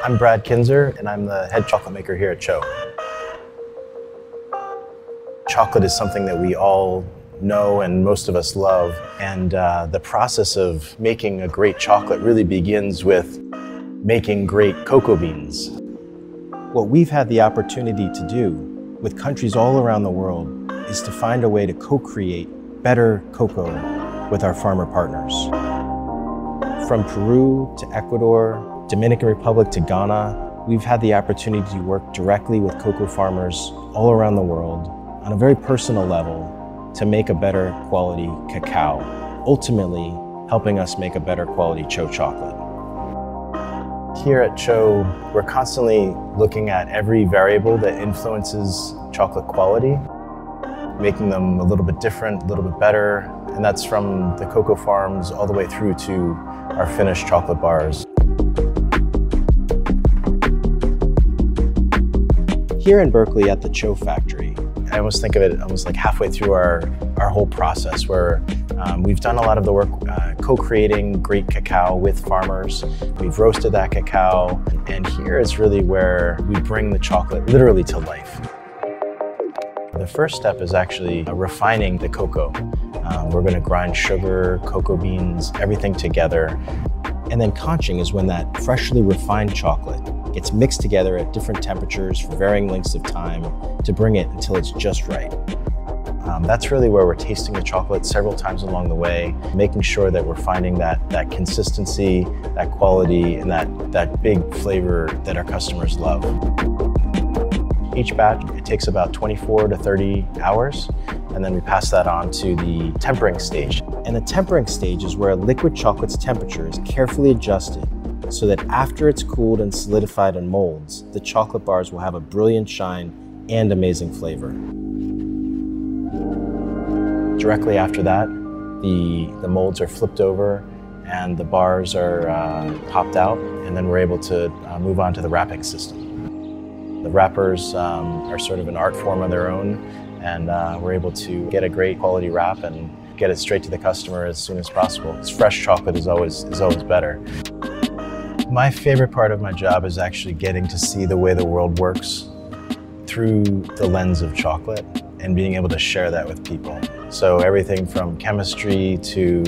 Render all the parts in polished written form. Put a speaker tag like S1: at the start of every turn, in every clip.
S1: I'm Brad Kinzer, and I'm the head chocolate maker here at CHO. Chocolate is something that we all know and most of us love, and the process of making a great chocolate really begins with making great cocoa beans. What we've had the opportunity to do with countries all around the world is to find a way to co-create better cocoa with our farmer partners. From Peru to Ecuador, Dominican Republic to Ghana, we've had the opportunity to work directly with cocoa farmers all around the world on a very personal level to make a better quality cacao, ultimately helping us make a better quality CHO chocolate. Here at CHO, we're constantly looking at every variable that influences chocolate quality, making them a little bit different, a little bit better, and that's from the cocoa farms all the way through to our finished chocolate bars. Here in Berkeley at the CHO factory, I almost think of it almost like halfway through our whole process where we've done a lot of the work co-creating great cacao with farmers. We've roasted that cacao, and here is really where we bring the chocolate literally to life. The first step is actually refining the cocoa. We're going to grind sugar, cocoa beans, everything together. And then conching is when that freshly refined chocolate gets mixed together at different temperatures for varying lengths of time to bring it until it's just right. That's really where we're tasting the chocolate several times along the way, making sure that we're finding that consistency, that quality, and that big flavor that our customers love. Each batch, it takes about 24 to 30 hours, and then we pass that on to the tempering stage. And the tempering stage is where liquid chocolate's temperature is carefully adjusted so that after it's cooled and solidified in molds, the chocolate bars will have a brilliant shine and amazing flavor. Directly after that, the molds are flipped over and the bars are popped out, and then we're able to move on to the wrapping system. The wrappers are sort of an art form of their own, and we're able to get a great quality wrap and get it straight to the customer as soon as possible. Fresh chocolate is always better. My favorite part of my job is actually getting to see the way the world works through the lens of chocolate and being able to share that with people. So everything from chemistry to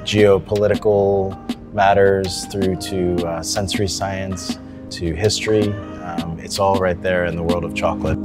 S1: geopolitical matters through to sensory science to history, it's all right there in the world of chocolate.